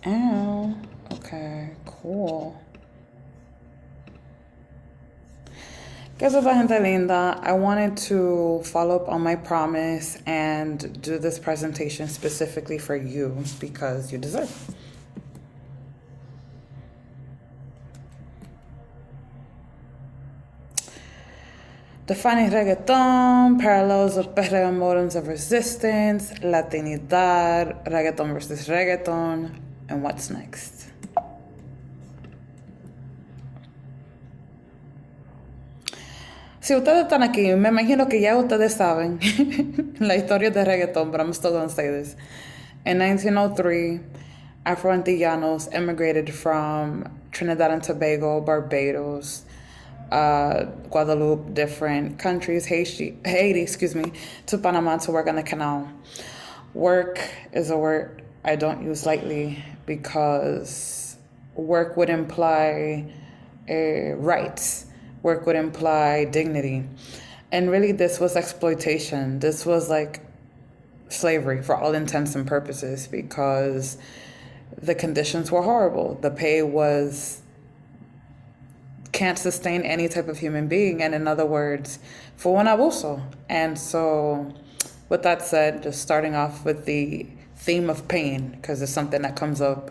Oh, okay, cool. ¿Qué es esa gente linda? I wanted to follow up on my promise and do this presentation specifically for you because you deserve it. Defining reggaeton, parallels of perreo modems of resistance, Latinidad, reggaeton versus reggaeton, and what's next. Si ustedes están aquí, me imagino que ya ustedes saben la historia de reggaeton, but I'm still gonna say this. In 1903, Afro-Antillanos immigrated from Trinidad and Tobago, Barbados, Guadeloupe, different countries, Haiti, excuse me, to Panama to work on the canal. Work is a word I don't use lightly because work would imply rights. Work would imply dignity. And really, this was exploitation. This was like slavery for all intents and purposes because the conditions were horrible. The pay was can't sustain any type of human being, and in other words, fue un abuso. And so, with that said, just starting off with the theme of pain, because it's something that comes up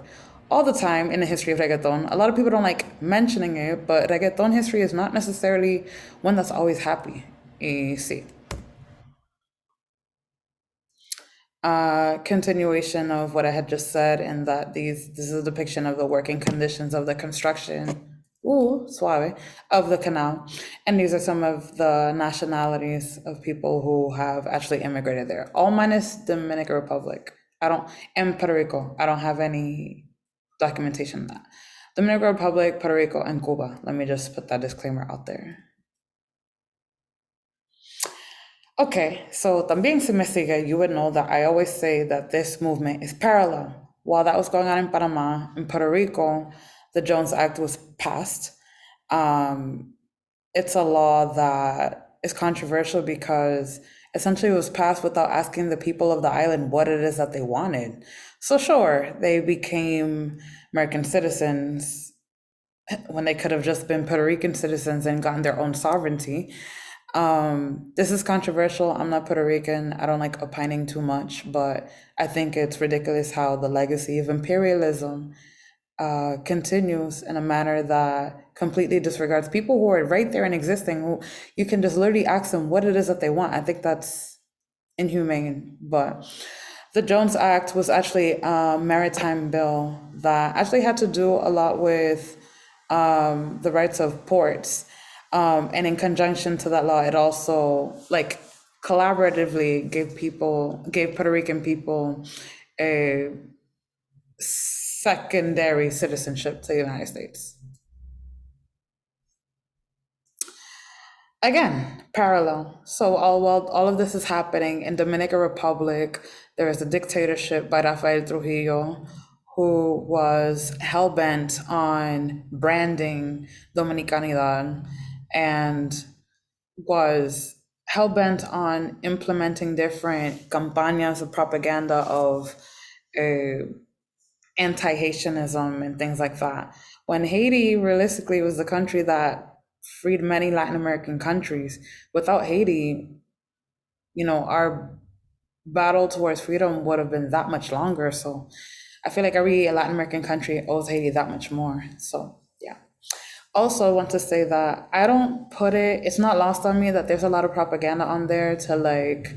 all the time in the history of reggaeton. A lot of people don't like mentioning it, but reggaeton history is not necessarily one that's always happy. Y sí. Continuation of what I had just said, in that this is a depiction of the working conditions of the construction, suave, of the canal, and these are some of the nationalities of people who have actually immigrated there. All minus Dominican Republic. I don't, and Puerto Rico. I don't have any documentation of that. Dominican Republic, Puerto Rico, and Cuba. Let me just put that disclaimer out there. Okay, so también si me sigue, you would know that I always say that this movement is parallel. While that was going on in Panama, in Puerto Rico, the Jones Act was passed. It's a law that is controversial because essentially it was passed without asking the people of the island what it is that they wanted. So sure, they became American citizens when they could have just been Puerto Rican citizens and gotten their own sovereignty. This is controversial. I'm not Puerto Rican. I don't like opining too much, but I think it's ridiculous how the legacy of imperialism continues in a manner that completely disregards people who are right there and existing, who you can just literally ask them what it is that they want. I think that's inhumane. But the Jones Act was actually a maritime bill that actually had to do a lot with the rights of ports. And in conjunction to that law, it also like collaboratively gave Puerto Rican people a secondary citizenship to the United States. Again, parallel. So while all of this is happening in Dominican Republic, there is a dictatorship by Rafael Trujillo, who was hell bent on branding Dominicanidad and was hell bent on implementing different campañas of propaganda of anti-Haitianism and things like that. When Haiti realistically was the country that freed many Latin American countries. Without Haiti, our battle towards freedom would have been that much longer. So I feel like every Latin American country owes Haiti that much more. So yeah. Also, I want to say that I don't put it, it's not lost on me that there's a lot of propaganda on there to like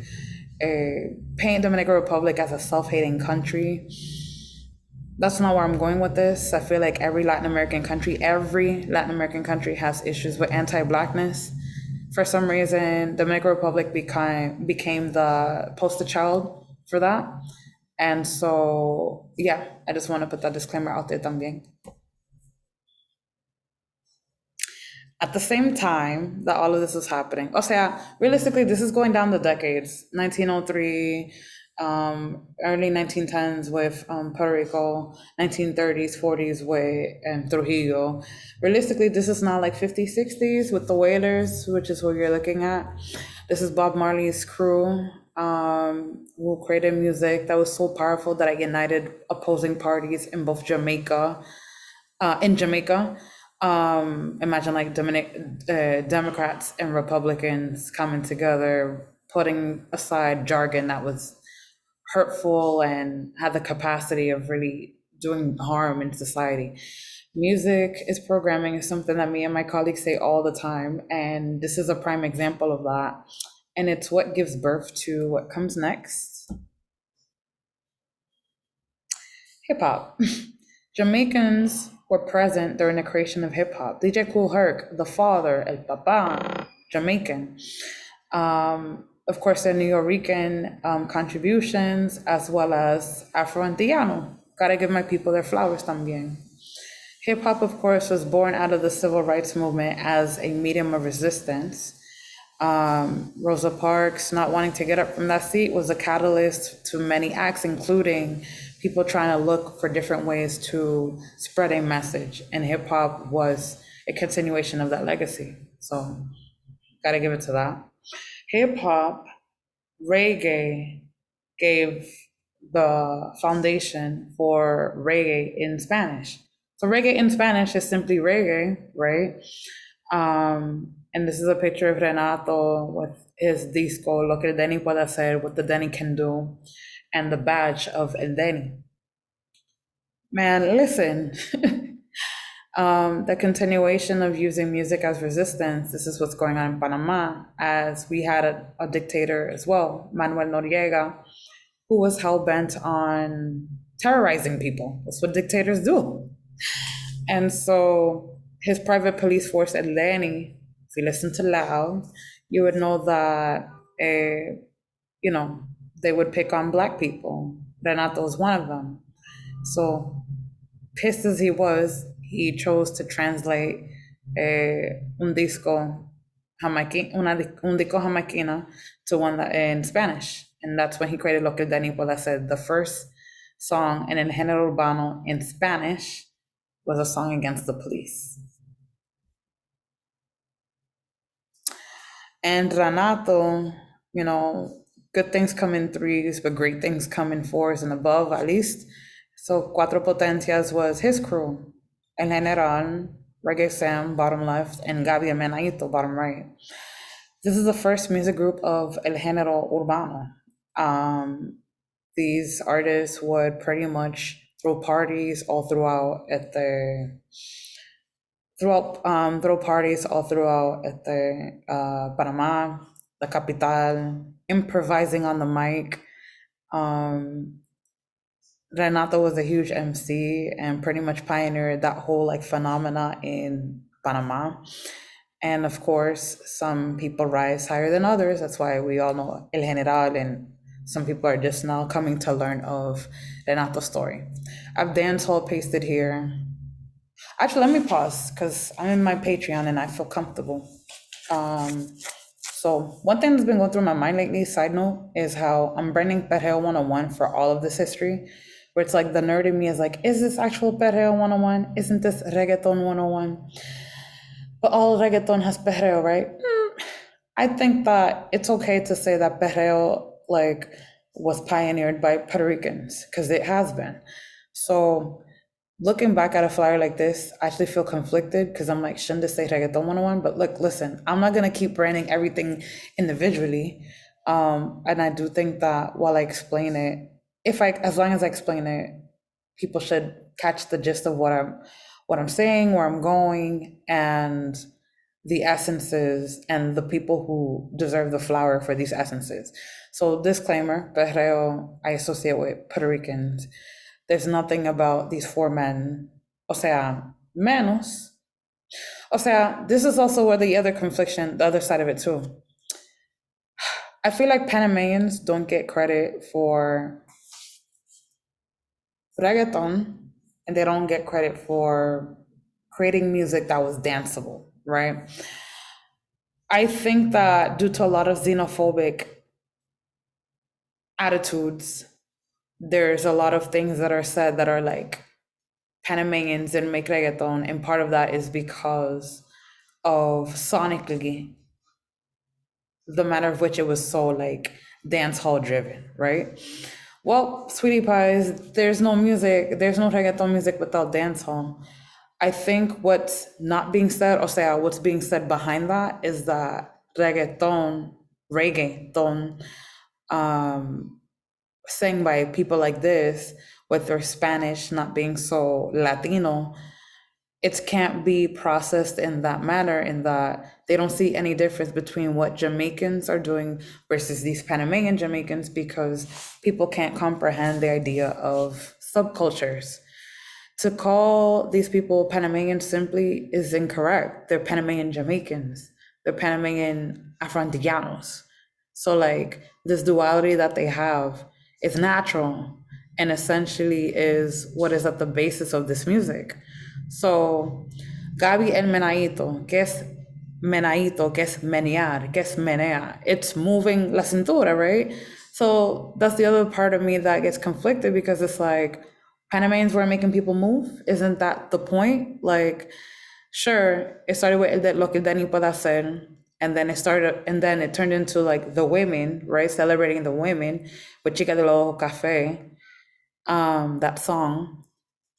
paint Dominican Republic as a self-hating country. That's not where I'm going with this. I feel like every Latin American country has issues with anti-blackness. For some reason, Dominican Republic became the poster child for that. And so, yeah, I just want to put that disclaimer out there también. At the same time that all of this was happening, o sea, realistically, this is going down the decades, 1903, early 1910s with Puerto Rico, 1930s, 40s with Trujillo. Realistically, this is not like 50s, 60s with the whalers, which is what you're looking at. This is Bob Marley's crew, who created music that was so powerful that it united opposing parties in both Jamaica, in Jamaica. Imagine like Democrats and Republicans coming together, putting aside jargon that was hurtful and had the capacity of really doing harm in society. Music is programming is something that me and my colleagues say all the time, and this is a prime example of that. And it's what gives birth to what comes next. Hip hop. Jamaicans were present during the creation of hip hop. DJ Kool Herc, the father, El Papa, Jamaican. Of course, the Nuyorican contributions, as well as Afro-Antillano. Gotta give my people their flowers también. Hip hop, of course, was born out of the civil rights movement as a medium of resistance. Rosa Parks not wanting to get up from that seat was a catalyst to many acts, including people trying to look for different ways to spread a message. And hip hop was a continuation of that legacy. So, gotta give it to that. Hip hop, reggae gave the foundation for reggae in Spanish. So reggae in Spanish is simply reggae, right? And this is a picture of Renato with his disco, lo que el Denny puede hacer, what the Denny can do, and the badge of El Denny. Man, listen, the continuation of using music as resistance, this is what's going on in Panama, as we had a dictator as well, Manuel Noriega, who was hell-bent on terrorizing people. That's what dictators do. And so his private police force, El Denny, if you listen to loud, you would know that, you know, they would pick on Black people. Renato was one of them. So pissed as he was, he chose to translate un disco un disco jamaquina to one that, in Spanish. And that's when he created Lo que el Denny Puede Hacer. The first song in El Género Urbano in Spanish was a song against the police. And Renato, you know, good things come in threes, but great things come in fours and above, at least. So Cuatro Potencias was his crew. El General, Reggae Sam, bottom left, and Gabi Amenaito, bottom right. This is the first music group of El Género Urbano. These artists would pretty much throw parties all throughout at the throw parties all throughout at the Panama, the capital, improvising on the mic. Renato was a huge MC and pretty much pioneered that whole like phenomena in Panama. And of course, some people rise higher than others. That's why we all know El General, and some people are just now coming to learn of Renato's story. I've dancehall pasted here. Actually, let me pause because I'm in my Patreon and I feel comfortable. So one thing that's been going through my mind lately, side note, is how I'm bringing Perreo 101 for all of this history, where it's like the nerd in me is like, is this actual Perreo 101? Isn't this Reggaeton 101? But all reggaeton has perreo, right? I think that it's okay to say that perreo like was pioneered by Puerto Ricans, because it has been. So looking back at a flyer like this, I actually feel conflicted because I'm like, shouldn't this say reggaeton 101? But look, listen, I'm not gonna keep branding everything individually. And I do think that while I explain it, as long as I explain it, people should catch the gist of what I'm saying, where I'm going, and the essences and the people who deserve the flower for these essences. So disclaimer, Perreo I associate with Puerto Ricans. There's nothing about these four men, o sea, menos. O sea, this is also where the other confliction, the other side of it too. I feel like Panamanians don't get credit for reggaeton, and they don't get credit for creating music that was danceable, right? I think that due to a lot of xenophobic attitudes, there's a lot of things that are said that are like Panamanians didn't make reggaeton, and part of that is because of sonically the manner of which it was so like dance hall driven, right? Well, sweetie pies, there's no music, there's no reggaeton music without dance hall. I think what's not being said, or say what's being said behind that is that reggaeton, sang by people like this, with their Spanish not being so Latino, it can't be processed in that manner, in that they don't see any difference between what Jamaicans are doing versus these Panamanian Jamaicans, because people can't comprehend the idea of subcultures. To call these people Panamanians simply is incorrect. They're Panamanian Jamaicans. They're Panamanian Afro-diasporic. So like this duality that they have is natural and essentially is what is at the basis of this music. So Gaby el menaito, que es menear, que es menea. It's moving la cintura, right? So that's the other part of me that gets conflicted, because it's like, Panamanians were making people move. Isn't that the point? Like, sure, it started with el de, lo que el Dani puede hacer, and then it turned into like the women, right? Celebrating the women with Chica de los Café, that song.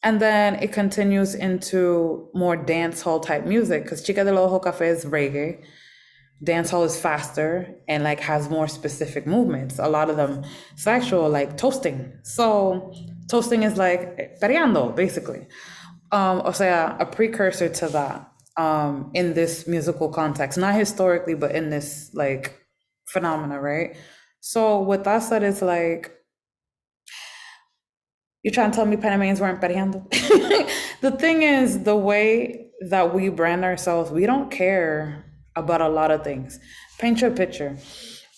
And then it continues into more dance hall type music, because Chica de los Café is reggae. Dance hall is faster and like has more specific movements. A lot of them sexual, like toasting. So toasting is like perreando, basically. O sea, a precursor to that, in this musical context, not historically, but in this like phenomena, right? So with that said, it's like, you're trying to tell me Panamanians weren't perreando? The thing is, the way that we brand ourselves, we don't care about a lot of things. Paint you a picture.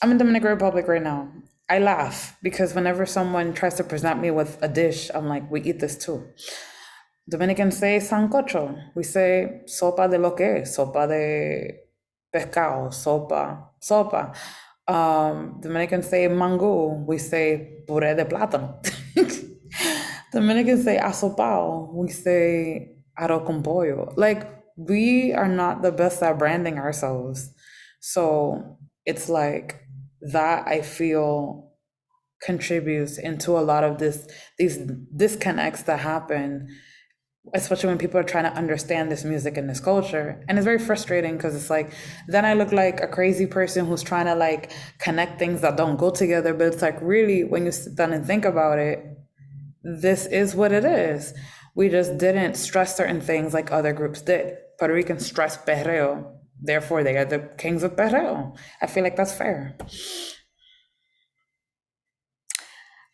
I'm in Dominican Republic right now. I laugh because whenever someone tries to present me with a dish, I'm like, we eat this too. Dominicans say sancocho. We say sopa de lo que es, sopa de pescado, sopa. Dominicans say mango. We say puré de plátano. Dominicans say asopao. We say arroz con pollo. Like, we are not the best at branding ourselves. So it's like that, I feel, contributes into a lot of these disconnects that happen, especially when people are trying to understand this music and this culture. And it's very frustrating, because it's like, then I look like a crazy person who's trying to like connect things that don't go together. But it's like, really, when you sit down and think about it, this is what it is. We just didn't stress certain things like other groups did. Puerto Ricans stress perreo, therefore they are the kings of perreo. I feel like that's fair.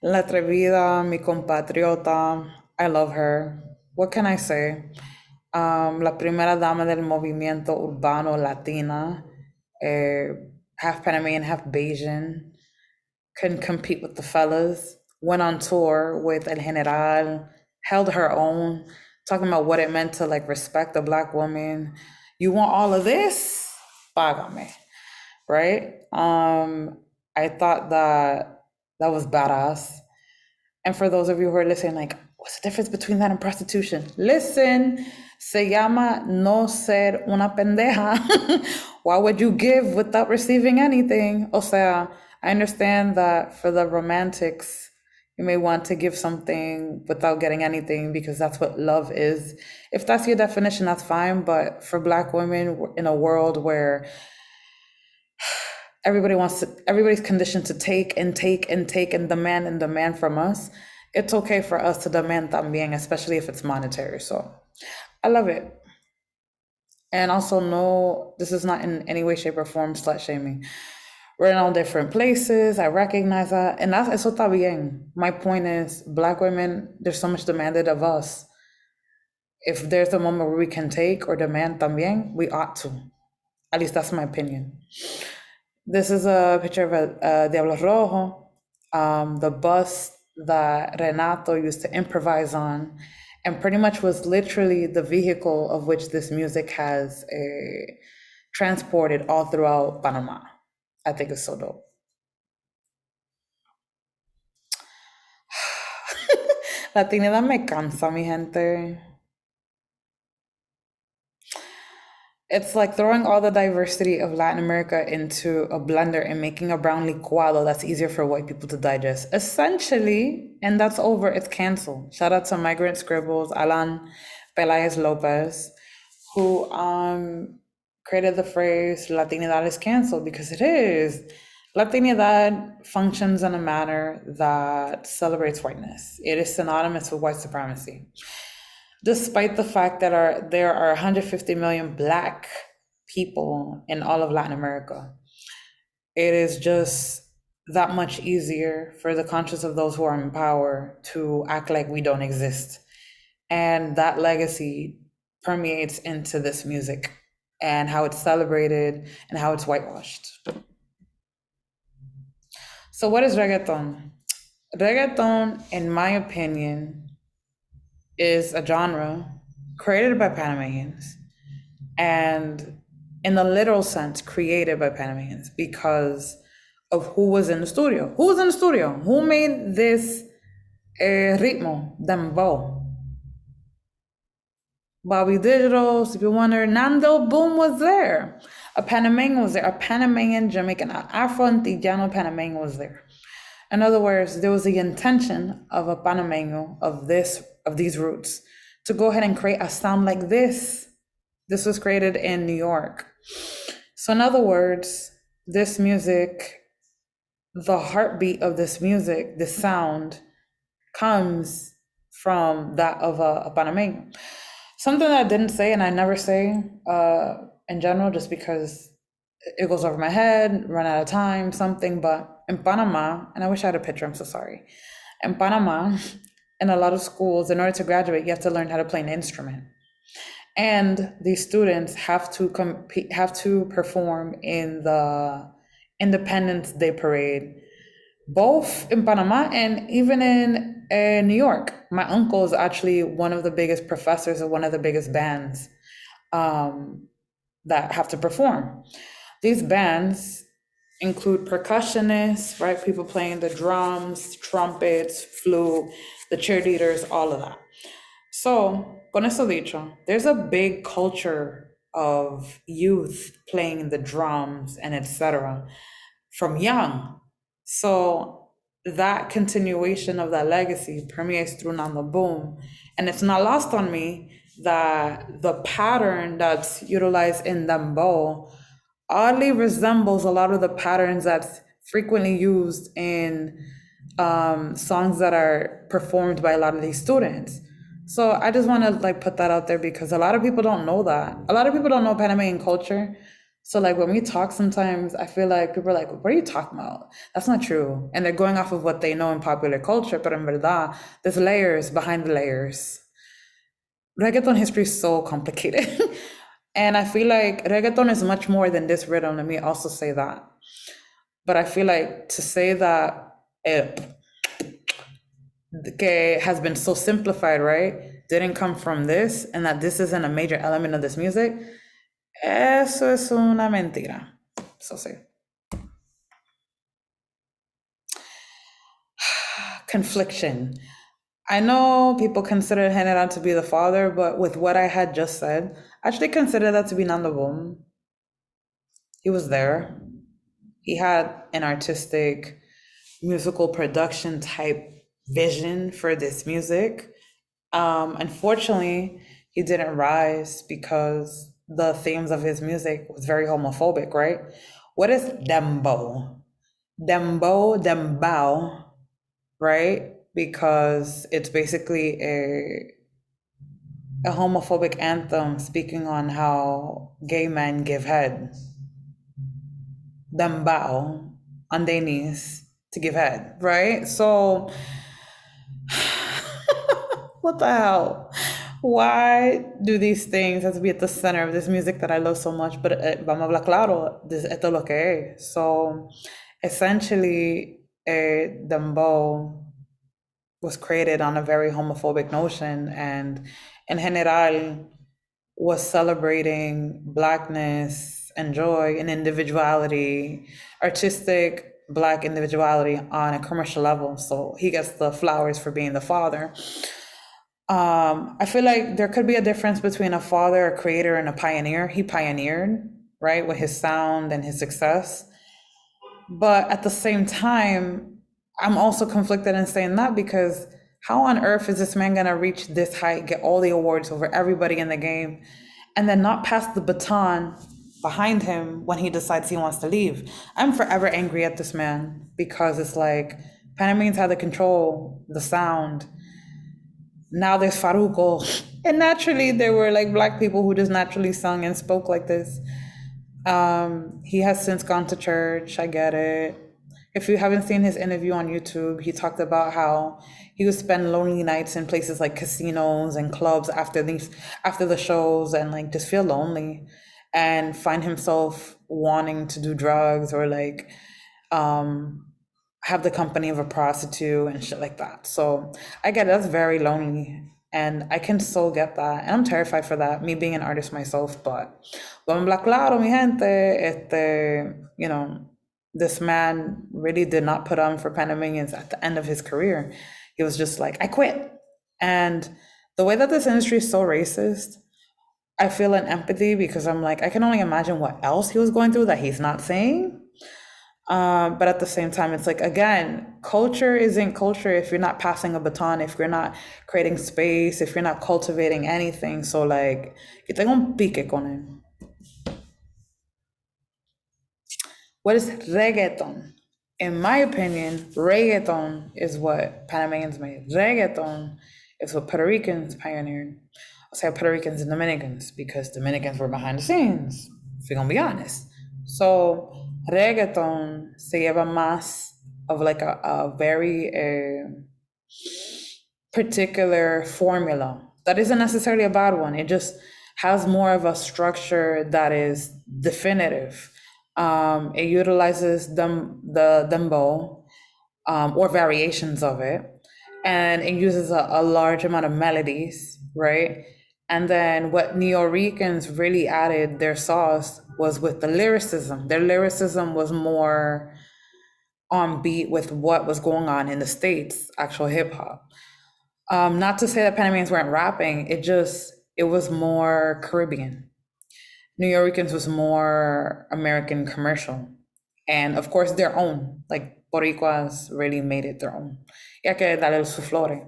La atrevida, mi compatriota, I love her. What can I say? La primera dama del movimiento urbano latina, eh, half Panamanian, half Bayesian, couldn't compete with the fellas. Went on tour with El General, held her own, talking about what it meant to like respect a black woman. You want all of this? Págame, right? I thought that that was badass. And for those of you who are listening, like, what's the difference between that and prostitution? Listen, se llama no ser una pendeja. Why would you give without receiving anything? O sea, I understand that for the romantics, you may want to give something without getting anything, because that's what love is. If that's your definition, that's fine. But for Black women, we're in a world where everybody's conditioned to take and take and take and demand from us. It's okay for us to demand también, especially if it's monetary. So I love it. And also, no, this is not in any way, shape, or form slut shaming. We're in all different places. I recognize that. And that's eso está bien. My point is, Black women, there's so much demanded of us. If there's a moment where we can take or demand también, we ought to. At least that's my opinion. This is a picture of a Diablo Rojo, the bus that Renato used to improvise on, and pretty much was literally the vehicle of which this music has transported all throughout Panama. I think it's so dope. Latinidad me cansa, mi gente. It's like throwing all the diversity of Latin America into a blender and making a brown licuado that's easier for white people to digest. Essentially, and that's over, it's canceled. Shout out to Migrant Scribbles, Alan Pelaez Lopez, who created the phrase Latinidad is canceled because it is. Latinidad functions in a manner that celebrates whiteness. It is synonymous with white supremacy despite the fact that there are 150 million Black people in all of Latin America. It is just that much easier for the conscience of those who are in power to act like we don't exist. And that legacy permeates into this music and how it's celebrated and how it's whitewashed. So, what is reggaeton? Reggaeton, in my opinion, is a genre created by Panamanians and, in the literal sense, created by Panamanians because of who was in the studio. Who was in the studio? Who made this ritmo, dembow? Bobby Digital, Stevie Wonder, Nando Boom was there. A Panamanian was there. A Panamanian, Jamaican, Afro-Antillano Panamanian was there. In other words, there was the intention of a Panameño of these roots to go ahead and create a sound like this. This was created in New York. So in other words, this music, the heartbeat of this music, this sound, comes from that of a Panameño. Something that I didn't say and I never say in general, just because it goes over my head, run out of time, something, but in Panama, and I wish I had a picture, I'm so sorry. In Panama, in a lot of schools, in order to graduate, you have to learn how to play an instrument. And these students have to perform in the Independence Day parade, both in Panama and even in New York. My uncle is actually one of the biggest professors of one of the biggest bands that have to perform. These bands include percussionists, right? People playing the drums, trumpets, flute, the cheerleaders, all of that. So, con eso dicho, there's a big culture of youth playing the drums and etc. from young. So that continuation of that legacy permeates through Nando Boom. And it's not lost on me that the pattern that's utilized in Dembow oddly resembles a lot of the patterns that's frequently used in songs that are performed by a lot of these students. So I just want to like put that out there because a lot of people don't know that. A lot of people don't know Panamanian culture. So like when we talk sometimes, I feel like people are like, what are you talking about? That's not true. And they're going off of what they know in popular culture, but in verdad, there's layers behind the layers. Reggaeton history is so complicated. And I feel like reggaeton is much more than this rhythm. Let me also say that. But I feel like to say that it has been so simplified, right? Didn't come from this, and that this isn't a major element of this music. Eso es una mentira. So sí. Confliction. I know people consider General to be the father, but with what I had just said, I actually consider that to be Nando Boom. He was there. He had an artistic, musical production type vision for this music. Unfortunately, he didn't rise because the themes of his music was very homophobic, right? What is dembow? Dembow, right? Because it's basically a homophobic anthem speaking on how gay men give head. Dembow, on their knees to give head, right? So what the hell? Why do these things have to be at the center of this music that I love so much? But vamos a hablar claro, esto es lo que es. So essentially, dembow was created on a very homophobic notion, and in general was celebrating Blackness and joy and individuality, artistic Black individuality on a commercial level. So he gets the flowers for being the father. I feel like there could be a difference between a father, a creator, and a pioneer. He pioneered, right, with his sound and his success. But at the same time, I'm also conflicted in saying that because how on earth is this man gonna reach this height, get all the awards over everybody in the game, and then not pass the baton behind him when he decides he wants to leave? I'm forever angry at this man because it's like Panamanians had the control, the sound. Now there's Faruko. And naturally, there were like black people who just naturally sung and spoke like this. He has since gone to church. I get it. If you haven't seen his interview on YouTube, he talked about how he would spend lonely nights in places like casinos and clubs after the shows and like just feel lonely and find himself wanting to do drugs or like um have the company of a prostitute and shit like that. So I get it, that's very lonely. And I can so get that. And I'm terrified for that, me being an artist myself. But vamos a hablar claro, mi gente. This man really did not put on for Panamanians at the end of his career. He was just like, I quit. And the way that this industry is so racist, I feel an empathy because I'm like, I can only imagine what else he was going through that he's not saying. But at the same time, it's like, again, culture isn't culture if you're not passing a baton, if you're not creating space, if you're not cultivating anything. So, like, yo tengo un pique con él. What is reggaeton? In my opinion, reggaeton is what Panamanians made. Reggaeton is what Puerto Ricans pioneered. I'll say Puerto Ricans and Dominicans because Dominicans were behind the scenes, if we're gonna be honest. So reggaeton se lleva más of like a very particular formula that isn't necessarily a bad one. It just has more of a structure that is definitive. It utilizes the dembow or variations of it, and it uses a large amount of melodies, right? And then what Neo-Ricans really added their sauce was with the lyricism. Their lyricism was more on beat with what was going on in the States, actual hip hop. Not to say that Panamanians weren't rapping, it was more Caribbean. New Yorkers was more American commercial. And of course their own, like Boricuas really made it their own. Ya que dale su flore.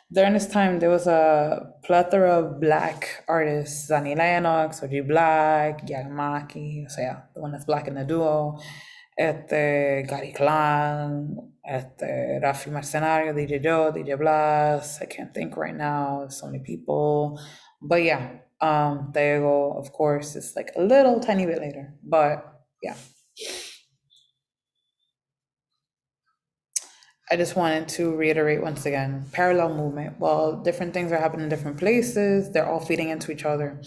During this time, there was a plethora of black artists, Zanny Lennox, OG Black, Yagmaki, so yeah, the one that's black in the duo, Gary Clan, Rafi Mercenario, DJ Joe, DJ Blas. I can't think right now, there's so many people. But yeah, Diego, of course, is like a little tiny bit later, but yeah. I just wanted to reiterate once again, parallel movement. While different things are happening in different places, they're all feeding into each other.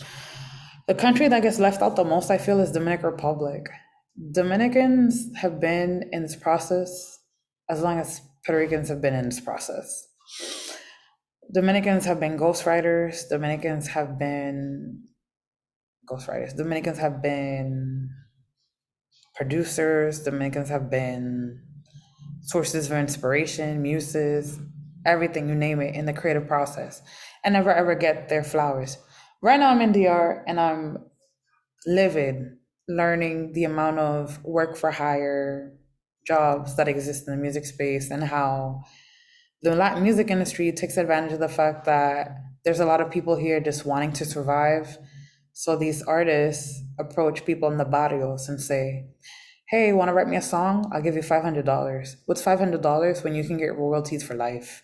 The country that gets left out the most, I feel, is Dominican Republic. Dominicans have been in this process as long as Puerto Ricans have been in this process. Dominicans have been ghostwriters. Dominicans have been producers. Dominicans have been sources of inspiration, muses, everything, you name it, in the creative process, and never ever get their flowers. Right now, I'm in DR and I'm livid learning the amount of work for hire jobs that exist in the music space and how the Latin music industry takes advantage of the fact that there's a lot of people here just wanting to survive. So these artists approach people in the barrios and say, hey, want to write me a song? I'll give you $500. What's $500 when you can get royalties for life?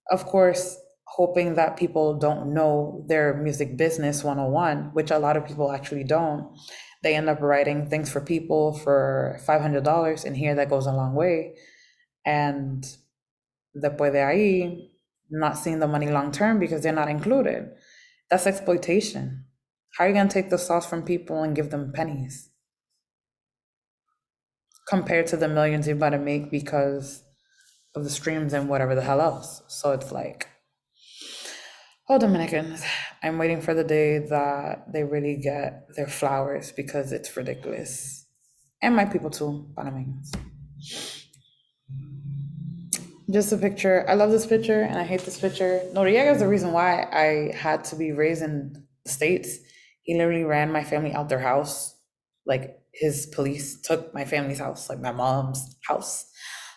Of course, hoping that people don't know their music business 101, which a lot of people actually don't. They end up writing things for people for $500, and here that goes a long way. And después de ahí, not seeing the money long term because they're not included. That's exploitation. How are you going to take the sauce from people and give them pennies compared to the millions you're about to make because of the streams and whatever the hell else? So it's like, oh, Dominicans, I'm waiting for the day that they really get their flowers because it's ridiculous. And my people too, Panamanians. Just a picture. I love this picture and I hate this picture. Noriega is the reason why I had to be raised in the States. He literally ran my family out their house. Like his police took my family's house, like my mom's house.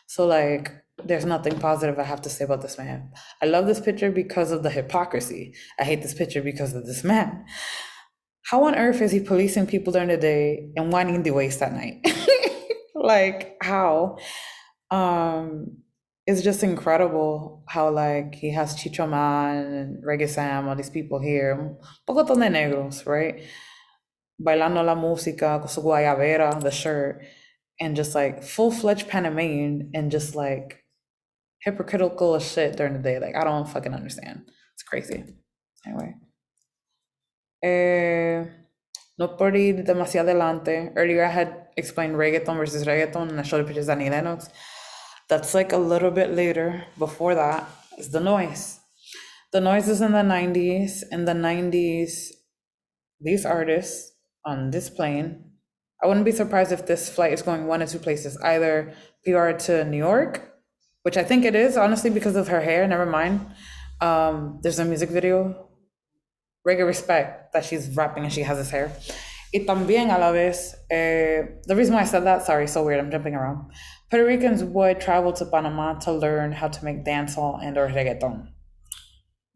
So like there's nothing positive I have to say about this man. I love this picture because of the hypocrisy. I hate this picture because of this man. How on earth is he policing people during the day and winding the waist at night? Like how? Um, it's just incredible how like he has Chicho Man and Reggae Sam, all these people here, un pocotón de negros, right? Bailando la música con su guayabera, the shirt, and just like full-fledged Panamanian and just like hypocritical as shit during the day. Like I don't fucking understand. It's crazy. Anyway. Eh, no por ir demasiado adelante. Earlier I had explained reggaeton versus reggaeton and I showed the pictures of Annie Lennox. That's like a little bit later. Before that is the noise. The noise is in the 90s. In the 90s, these artists on this plane, I wouldn't be surprised if this flight is going one of two places, either PR to New York, which I think it is, honestly, because of her hair, never mind. There's a music video, Reggae Respect, that she's rapping and she has this hair. Y también a la vez, the reason why I said that, sorry, so weird, I'm jumping around. Puerto Ricans would travel to Panama to learn how to make dancehall and or reggaeton.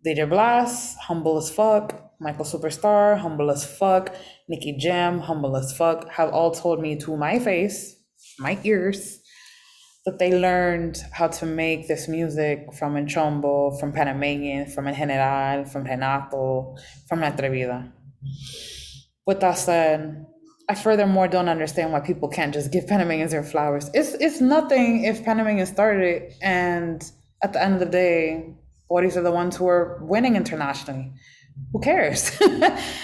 DJ Blas, humble as fuck. Michael Superstar, humble as fuck. Nicky Jam, humble as fuck, have all told me to my face, my ears, that they learned how to make this music from El Chombo, from Panamanian, from El General, from Renato, from La Atrevida. With that said, I furthermore don't understand why people can't just give Panamanians their flowers. It's nothing if Panamanians started it, and at the end of the day, Boris are the ones who are winning internationally. Who cares?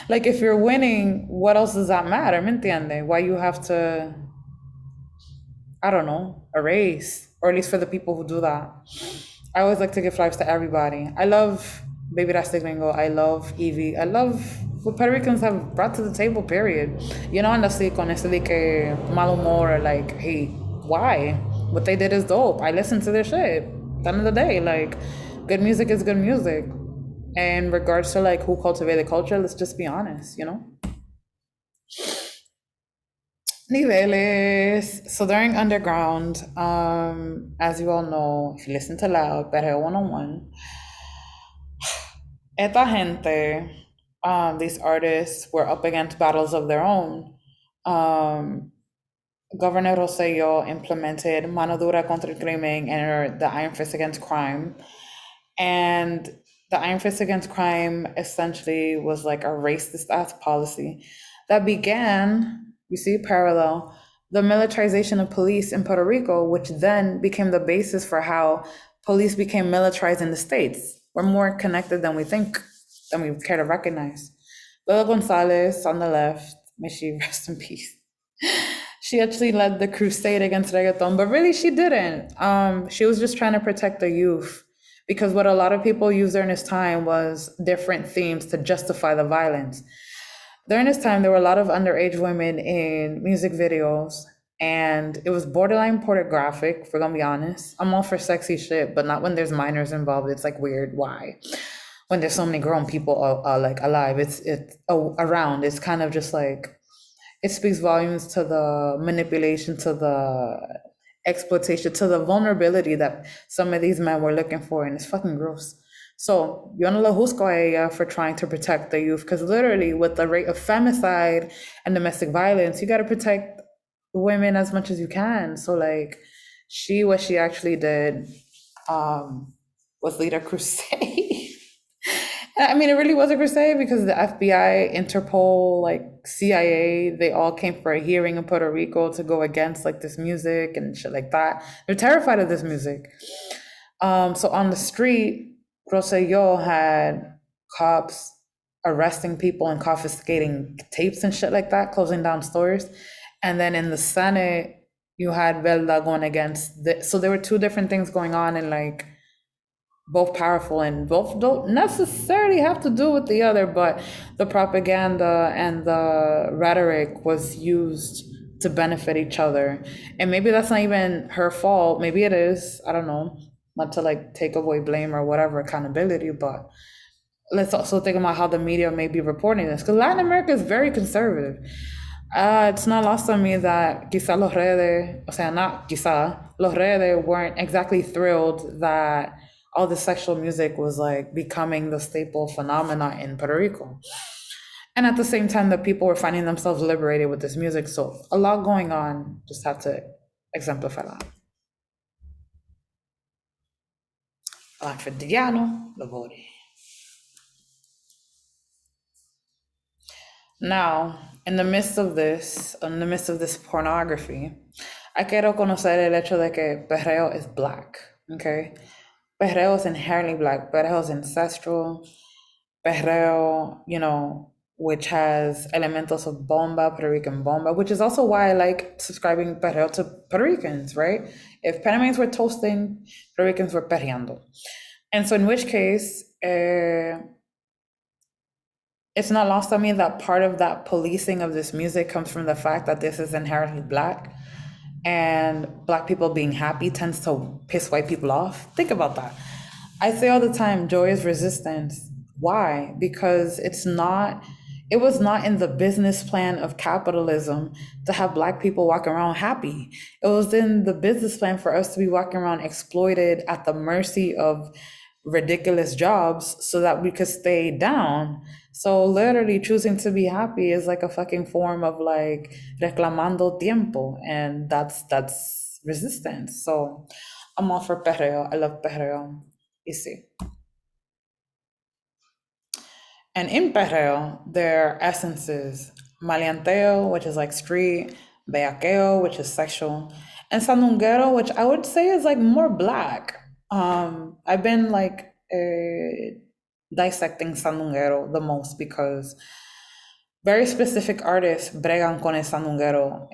Like if you're winning, what else does that matter? ¿Me entiende? Why you have to, I don't know, erase, or at least for the people who do that. I always like to give flowers to everybody. I love Baby Rasta Gringo. I love Evie. I love what Puerto Ricans have brought to the table, period. You know, and así con ese de que mal humor, like, hey, why? What they did is dope. I listen to their shit. At the end of the day, like, good music is good music. And in regards to like who cultivated culture, let's just be honest, you know? Niveles. So during underground, as you all know, if you listen to Loud, Perreo 101, esta gente, these artists were up against battles of their own. Governor Rosselló implemented mano dura contra el crimen and the Iron Fist against crime. And the Iron Fist against crime essentially was like a racist ass policy that began, you see, parallel, the militarization of police in Puerto Rico, which then became the basis for how police became militarized in the States. We're more connected than we think, than we care to recognize. Lola Gonzalez on the left, may she rest in peace. She actually led the crusade against reggaeton, but really she didn't. She was just trying to protect the youth, because what a lot of people used during this time was different themes to justify the violence. During this time, there were a lot of underage women in music videos, and it was borderline pornographic, if we're gonna be honest. I'm all for sexy shit, but not when there's minors involved. It's like weird. Why? When there's so many grown people like alive, it's around. It's kind of just like, it speaks volumes to the manipulation, to the exploitation, to the vulnerability that some of these men were looking for, and it's fucking gross. So yo no le juzgo a ella for trying to protect the youth, because literally with the rate of femicide and domestic violence, you got to protect women as much as you can. So like what she actually did was lead a crusade. I mean, it really was a crusade because the FBI, Interpol, like CIA, they all came for a hearing in Puerto Rico to go against like this music and shit like that. They're terrified of this music. So on the street, Rosselló had cops arresting people and confiscating tapes and shit like that, closing down stores. And then in the Senate, you had Velda going against so there were two different things going on, and like both powerful, and both don't necessarily have to do with the other, but the propaganda and the rhetoric was used to benefit each other. And maybe that's not even her fault. Maybe it is. I don't know. not to like take away blame or whatever accountability, but let's also think about how the media may be reporting this, because Latin America is very conservative. It's not lost on me that quizá los redes, o sea, not quizá, los redes weren't exactly thrilled that all the sexual music was like becoming the staple phenomena in Puerto Rico. And at the same time, the people were finding themselves liberated with this music. So a lot going on, just have to exemplify that. Anfitriano, lavori. Now, in the midst of this pornography, I quiero conocer el hecho de que Perreo is black, okay? Perreo is inherently black. Perreo is ancestral. Perreo, which has elementos of bomba, Puerto Rican bomba, which is also why I like subscribing Perreo to Puerto Ricans, right? If Panamanians were toasting, Puerto Ricans were perreando. And so in which case, it's not lost on me that part of that policing of this music comes from the fact that this is inherently black, and black people being happy tends to piss white people off. Think about that. I say all the time, joy is resistance. Why? Because it was not in the business plan of capitalism to have black people walk around happy. It was in the business plan for us to be walking around exploited at the mercy of ridiculous jobs so that we could stay down. So literally choosing to be happy is like a fucking form of like reclamando tiempo, and that's resistance. So I'm all for perreo. I love perreo. Y sí. And in perreo, there are essences: maleanteo, which is like street; bellaqueo, which is sexual; and sandunguero, which I would say is like more black. I've been like dissecting sandunguero the most because very specific artists bregan con el sandunguero,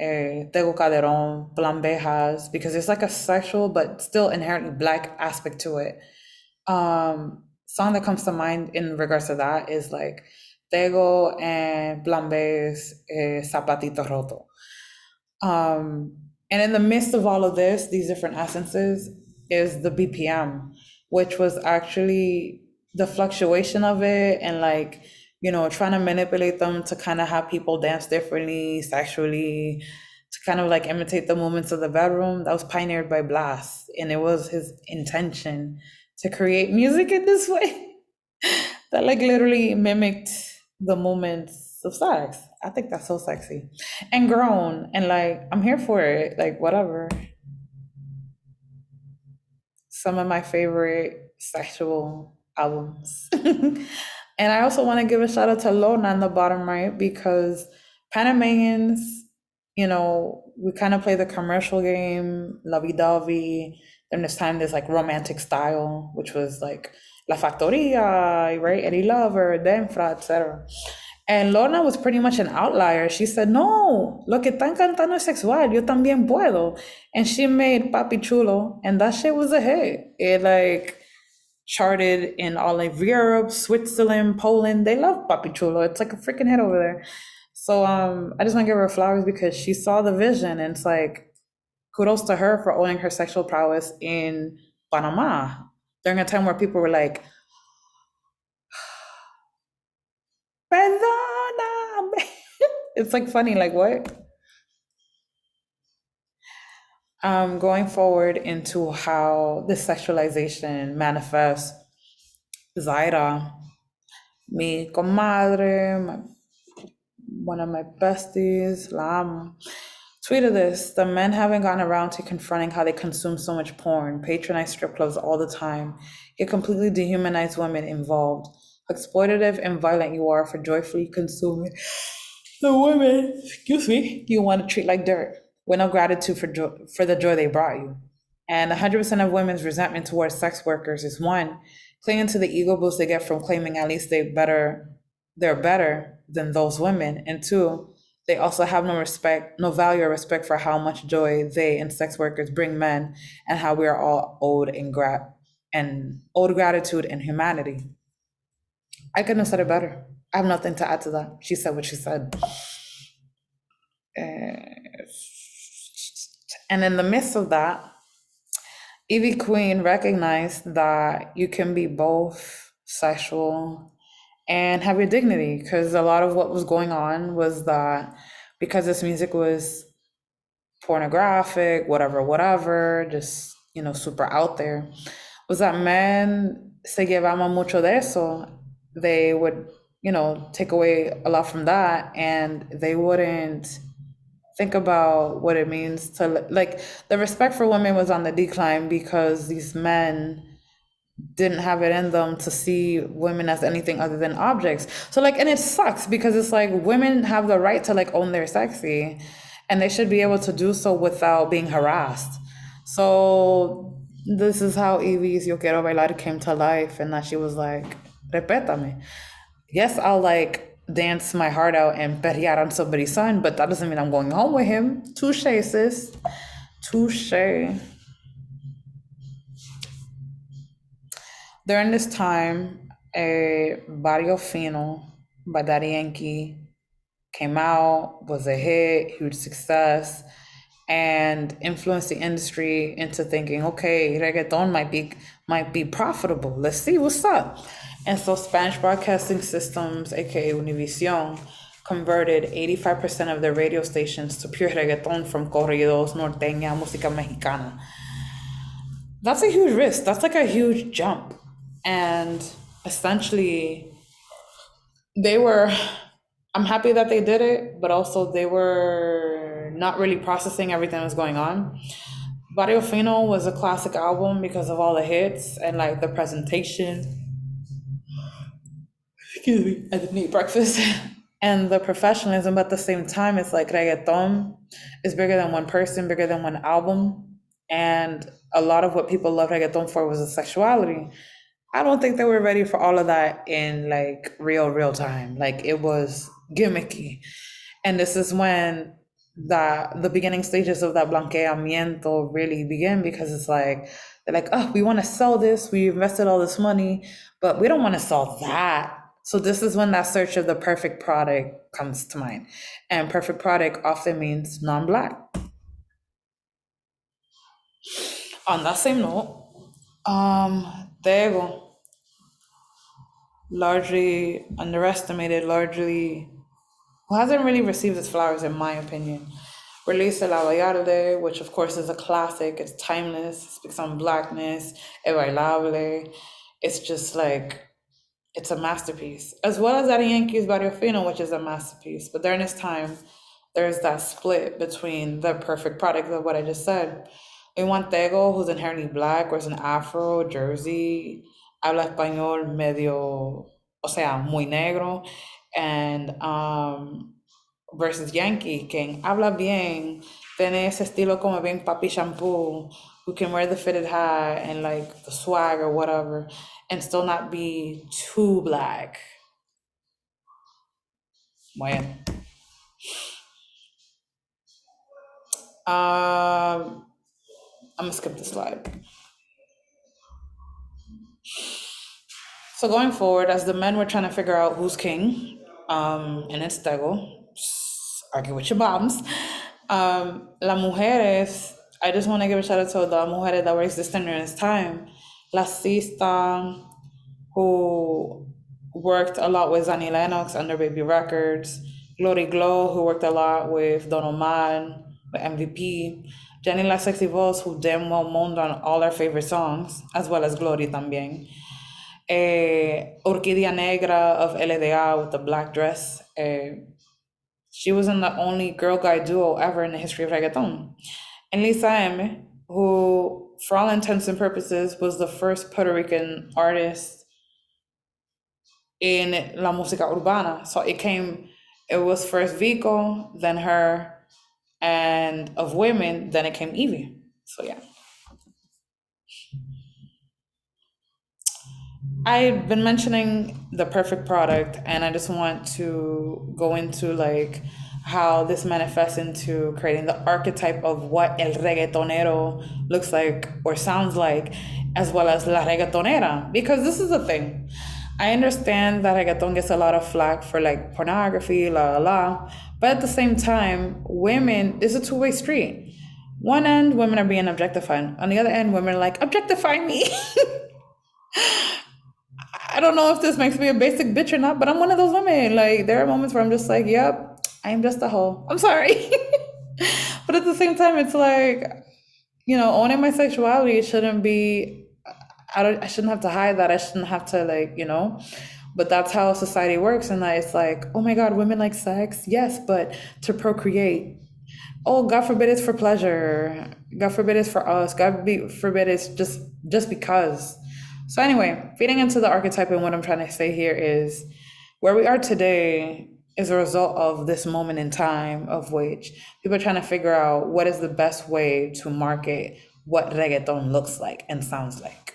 Tego Calderón, Blambejas, because it's like a sexual but still inherently black aspect to it. Song that comes to mind in regards to that is like Tego and Blambe's Zapatito Roto. And in the midst of all of this, these different essences, is the BPM, which was actually the fluctuation of it and like, trying to manipulate them to kind of have people dance differently, sexually, to kind of like imitate the movements of the bedroom. That was pioneered by Blast. And it was his intention to create music in this way that like literally mimicked the moments of sex. I think that's so sexy and grown, and like I'm here for it. Like whatever. Some of my favorite sexual albums. And I also want to give a shout out to Lona on the bottom right, because Panamanians, we kind of play the commercial game, lovey-dovey. Then this time there's like romantic style, which was like La Factoria, right? Eddie Lover, Denfra, etc. And Lorna was pretty much an outlier. She said, no, lo que están cantando es sexual, yo también puedo. And she made Papi Chulo, and that shit was a hit. It like charted in all of Europe, Switzerland, Poland. They love Papi Chulo. It's like a freaking hit over there. So I just want to give her flowers because she saw the vision, and it's like kudos to her for owning her sexual prowess in Panama during a time where people were like, perdóname. It's like funny, like what? Going forward into how this sexualization manifests, Zaira, mi comadre, one of my besties, la amo, tweeted this: the men haven't gotten around to confronting how they consume so much porn, patronize strip clubs all the time, yet completely dehumanize women involved. How exploitative and violent you are for joyfully consuming the women, excuse me, you want to treat like dirt, with no gratitude for the joy they brought you. And 100% of women's resentment towards sex workers is one, clinging to the ego boost they get from claiming at least they're better than those women, and two, they also have no respect, no value or respect for how much joy they and sex workers bring men, and how we are all owed gratitude and humanity. I couldn't have said it better. I have nothing to add to that. She said what she said. And in the midst of that, Evie Queen recognized that you can be both sexual and have your dignity, because a lot of what was going on was that because this music was pornographic, whatever, whatever, just, super out there, was that men se llevaban mucho de eso. They would, take away a lot from that, and they wouldn't think about what it means to, like, the respect for women was on the decline because these men didn't have it in them to see women as anything other than objects. So like, and it sucks because it's like women have the right to like own their sexy, and they should be able to do so without being harassed. So this is how Evie's Yo Quiero Bailar came to life, and that she was like, respétame. Yes, I'll like dance my heart out and perrear on somebody's son, but that doesn't mean I'm going home with him. Touche, sis. Touche. During this time, a Barrio Fino by Daddy Yankee came out, was a hit, huge success, and influenced the industry into thinking, okay, reggaeton might be profitable. Let's see what's up. And so Spanish broadcasting systems, aka Univision, converted 85% of their radio stations to pure reggaeton from corridos, norteña, música mexicana. That's a huge risk. That's like a huge jump. And essentially, they were, I'm happy that they did it, but also they were not really processing everything that was going on. Barrio Fino was a classic album because of all the hits and like the presentation. Excuse me, I didn't eat breakfast. And the professionalism, but at the same time, it's like reggaeton is bigger than one person, bigger than one album. And a lot of what people love reggaeton for was the sexuality. I don't think they were ready for all of that in like real time. Like it was gimmicky. And this is when the beginning stages of that blanqueamiento really begin, because it's like they're like, oh, we want to sell this, we invested all this money, but we don't want to sell that. So this is when that search of the perfect product comes to mind. And perfect product often means non-black. On that same note, Tego, largely underestimated, largely who hasn't really received its flowers, in my opinion. Released El Abayarde, which of course is a classic. It's timeless. It speaks on blackness. Es bailable. It's just like, it's a masterpiece. As well as Daddy Yankee's Barrio Fino, which is a masterpiece. But during this time, there's that split between the perfect product of what I just said. We want Tego, who's inherently black, wears an afro, jersey, habla español medio, o sea, muy negro, and versus Yankee, quien habla bien, tiene ese estilo como bien papi shampoo, who can wear the fitted hat and like the swag or whatever, and still not be too black. Bueno. I'm gonna skip the slide. So going forward, as the men were trying to figure out who's king, and it's Tego, argue with your moms. Las mujeres, I just want to give a shout out to the mujeres that were existing during this time. La Sista, who worked a lot with Zanny Lennox under Baby Records. Glory Glow, who worked a lot with Don Omar, with MVP. Jenny La Sexy Voz, who damn well moaned on all our favorite songs, as well as Glory también. Orquídea Negra of LDA with the black dress. She was in the only girl guy duo ever in the history of reggaeton. And Lisa M, who, for all intents and purposes, was the first Puerto Rican artist in la música urbana. So it was first Vico, then her, and of women, then it came Evie. So yeah. I've been mentioning the perfect product, and I just want to go into like how this manifests into creating the archetype of what el reggaetonero looks like or sounds like, as well as la reggaetonera, because this is the thing. I understand that reggaeton gets a lot of flack for like pornography, la la la, but at the same time, women, it's a two-way street. One end, women are being objectified. On the other end, women are like, objectify me. I don't know if this makes me a basic bitch or not, but I'm one of those women. Like, there are moments where I'm just like, yep, I am just a hoe. I'm sorry. But at the same time, it's like, owning my sexuality shouldn't be, I shouldn't have to hide that. I shouldn't have to, like, but that's how society works. And that it's like, oh my God, women like sex. Yes, but to procreate. Oh, God forbid it's for pleasure. God forbid it's for us. Forbid it's just because. So anyway, feeding into the archetype and what I'm trying to say here is where we are today is a result of this moment in time of which people are trying to figure out what is the best way to market what reggaeton looks like and sounds like.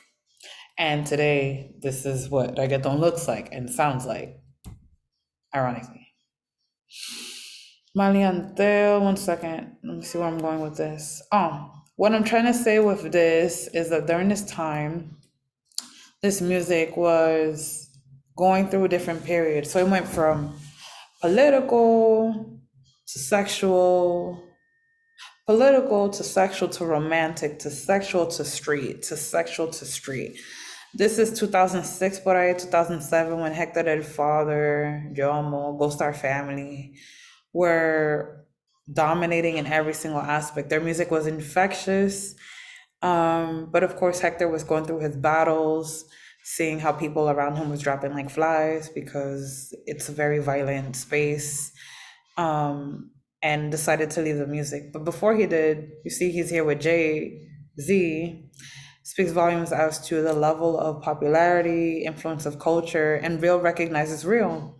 And today, this is what reggaeton looks like and sounds like, ironically. Malianteo, one second. Let me see where I'm going with this. What I'm trying to say with this is that during this time, this music was going through a different period. So it went from political to sexual, political to sexual to romantic to sexual to street to sexual to street. This is 2006, por ahí, 2007, when Hector el Father, Jomo, Ghost Star Family were dominating in every single aspect. Their music was infectious. But of course, Hector was going through his battles, seeing how people around him was dropping like flies because it's a very violent space, and decided to leave the music. But before he did, you see he's here with Jay Z, speaks volumes as to the level of popularity, influence of culture, and real recognizes real.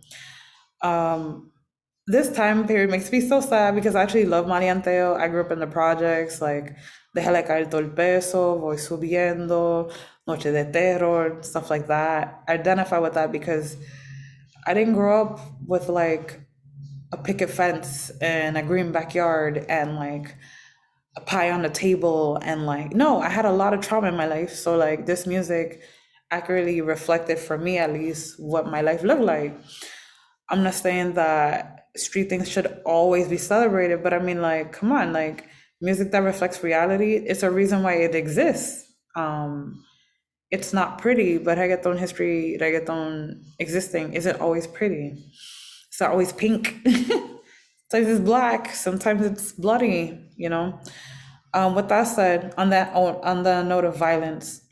This time period makes me so sad because I actually love Marianteo. I grew up in the projects, like Déjale caer todo el peso, Voy subiendo, Noche de Terror, stuff like that. I identify with that because I didn't grow up with like a picket fence and a green backyard and like a pie on the table and like, no, I had a lot of trauma in my life. So like this music accurately reflected for me at least what my life looked like. I'm not saying that street things should always be celebrated, but I mean, like, come on, like, music that reflects reality, it's a reason why it exists. It's not pretty, but reggaeton existing isn't always pretty. It's not always pink. Sometimes it's black, sometimes it's bloody. With that said, on the note of violence,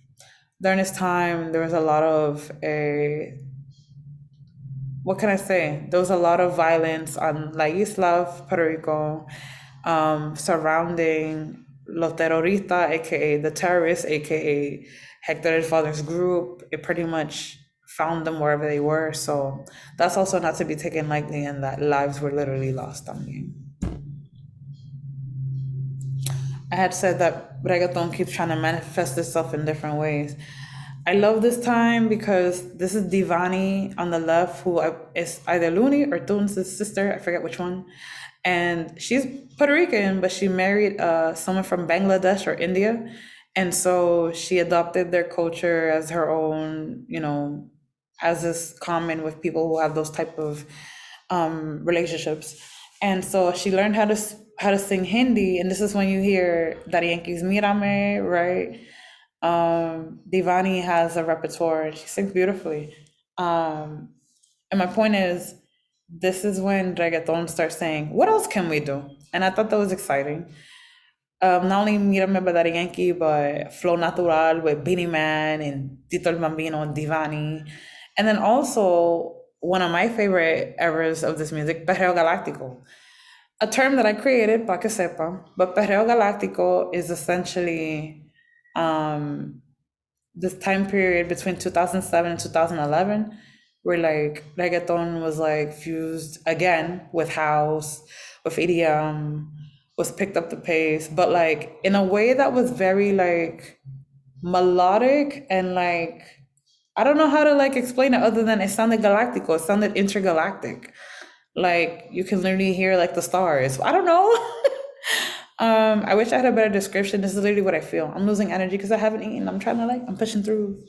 during this time, there was a lot of a what can I say? There was a lot of violence on La Isla of Puerto Rico, surrounding Los Terroristas, aka the terrorists, aka Hector el Father's group. It pretty much found them wherever they were. So that's also not to be taken lightly, and that lives were literally lost on me. I had said that reggaeton keeps trying to manifest itself in different ways. I love this time because this is Divani on the left, who is either Looney or Toons' sister, I forget which one. And she's Puerto Rican, but she married someone from Bangladesh or India. And so she adopted their culture as her own, as is common with people who have those type of relationships. And so she learned how to sing Hindi, and this is when you hear Daddy Yankee's Mírame, right? Divani has a repertoire. She sings beautifully. And my point is, this is when reggaeton starts saying, "What else can we do?" And I thought that was exciting. Not only Mírame by Daddy Yankee, but Flow Natural with Beanie Man and Tito el Bambino and Divani. And then also, one of my favorite eras of this music, Perreo Galáctico. A term that I created, pa que sepa, but Perreo Galáctico is essentially um, this time period between 2007 and 2011 where like reggaeton was like fused again with house, with EDM, was picked up the pace, but like in a way that was very like melodic and like I don't know how to like explain it other than it sounded galactical, it sounded intergalactic. Like you can literally hear like the stars. I don't know. I wish I had a better description. This is literally what I feel. I'm losing energy because I haven't eaten. I'm trying to like, I'm pushing through.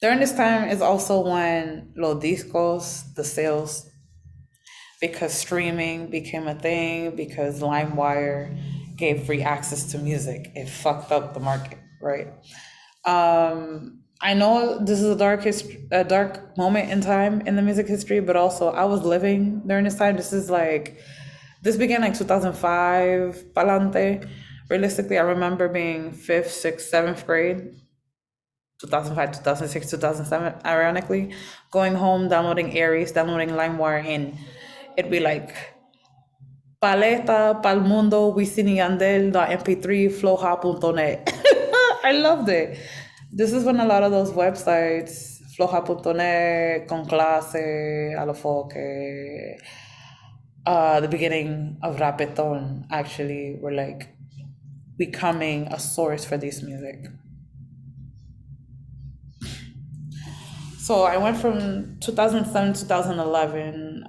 During this time is also when los discos, the sales because streaming became a thing, because LimeWire gave free access to music. It fucked up the market, right? I know this is a dark moment in time in the music history, but also I was living during this time. This began like 2005, palante. Realistically, I remember being fifth, sixth, seventh grade, 2005, 2006, 2007, ironically, going home, downloading Aries, downloading LimeWire, and it'd be like paleta, palmundo, Wisin y Yandel, mp3, floja.net. I loved it. This is when a lot of those websites, floja.net, Con Clase, Alofoque, the beginning of Reggaeton actually were like becoming a source for this music. So I went from 2007 to 2011.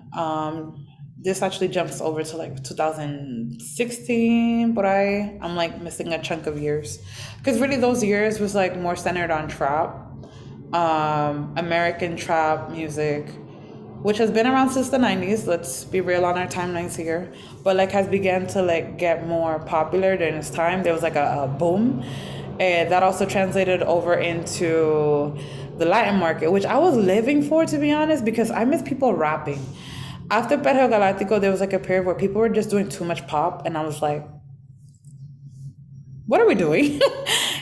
This actually jumps over to like 2016, but I'm like missing a chunk of years because really those years was like more centered on trap, American trap music, which has been around since the 90s. Let's be real on our timelines here, but like has began to like get more popular during this time. There was like a boom, and that also translated over into the Latin market, which I was living for, to be honest, because I miss people rapping. After Perreo Galáctico, there was like a period where people were just doing too much pop, and I was like, what are we doing?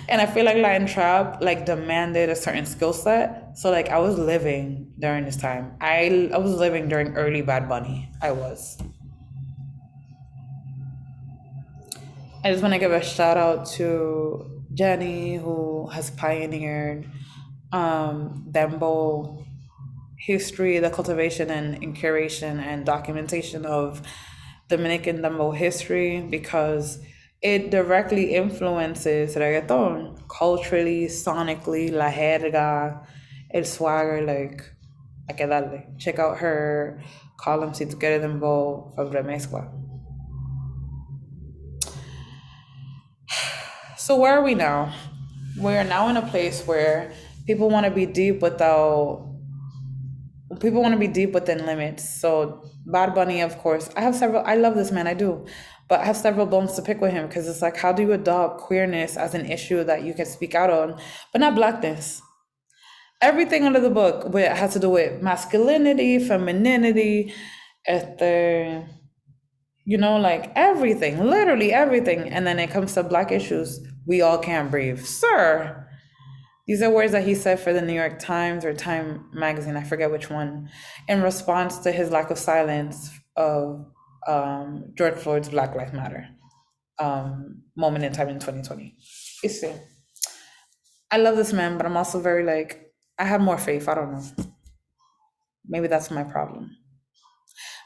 And I feel like Latin trap like demanded a certain skill set. So like I was living during this time. I was living during early Bad Bunny. I was. I just want to give a shout out to Jenny, who has pioneered Dembo history, the cultivation and curation and documentation of Dominican Dembo history, because it directly influences reggaeton culturally, sonically, la jerga, el swagger. Like, hay que darle. Check out her column Si tú quieres dembow from Remezcla. So where are we now? We're now in a place where people want to be deep without people want to be deep within limits. So Bad Bunny, of course, I have several. I love this man, I do, but I have several bones to pick with him because it's like, how do you adopt queerness as an issue that you can speak out on, but not blackness? Everything under the book has to do with masculinity, femininity, este, like everything, literally everything. And then it comes to black issues, we all can't breathe, sir. These are words that he said for the New York Times or Time magazine, I forget which one, in response to his lack of silence of George Floyd's Black Lives Matter moment in time in 2020. You see, I love this man, but I'm also very like, I have more faith. I don't know. Maybe that's my problem.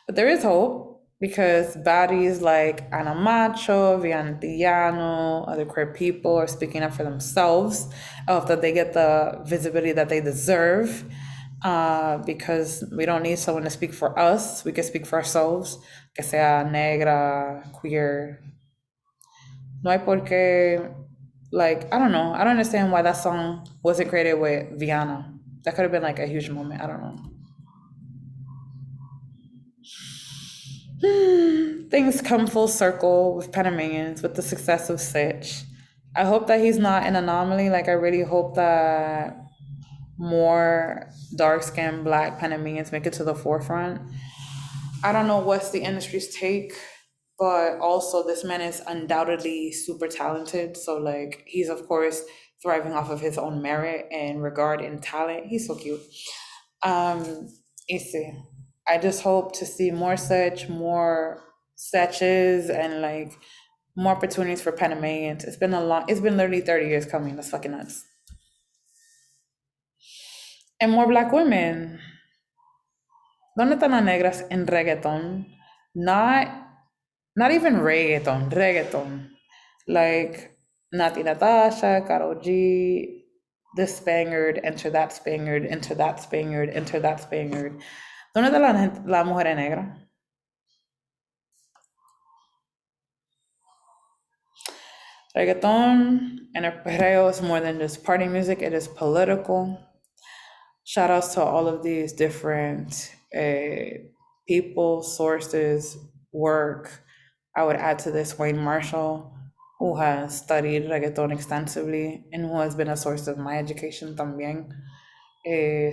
But there is hope because baddies like Ana Macho, Viantillano, other queer people are speaking up for themselves. I hope that they get the visibility that they deserve because we don't need someone to speak for us. We can speak for ourselves, que sea negra, queer. No hay por qué, like, I don't know. I don't understand why that song wasn't created with Viana. That could have been like a huge moment. I don't know. Things come full circle with Panamanians with the success of Sitch. I hope that he's not an anomaly. Like, I really hope that more dark skinned black Panamanians make it to the forefront. I don't know what's the industry's take, but also this man is undoubtedly super talented. So, like, he's, of course, thriving off of his own merit and regard and talent. He's so cute. Easy. I just hope to see more more Setches, and like more opportunities for Panamanians. It's been literally 30 years coming. That's fucking nuts. And more black women. ¿Dónde están las negras en reggaeton? Not, not even reggaeton. Like Nati Natasha, Karol G, this Spaniard, enter that Spaniard, enter that Spaniard, enter that Spaniard. ¿Dónde está la mujer negra? Reggaeton and el perreo is more than just party music, it is political. Shout outs to all of these different people, sources, work, I would add to this Wayne Marshall, who has studied reggaeton extensively and who has been a source of my education también.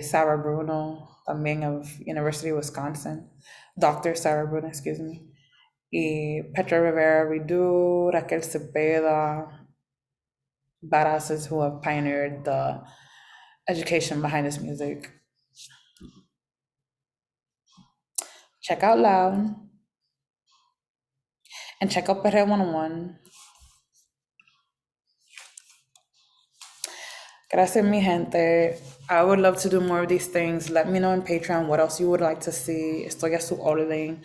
Sarah Bruno, también of University of Wisconsin. Dr. Sarah Bruno, excuse me. Y Petra Rivera Ridu, Raquel Cepeda, badasses who have pioneered the education behind this music. Check out Loud and check out Perreo 101. Gracias, mi gente. I would love to do more of these things. Let me know on Patreon what else you would like to see. Estoy a su orden.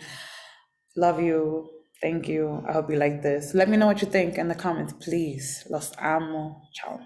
Love you. Thank you. I hope you like this. Let me know what you think in the comments, please. Los amo. Ciao.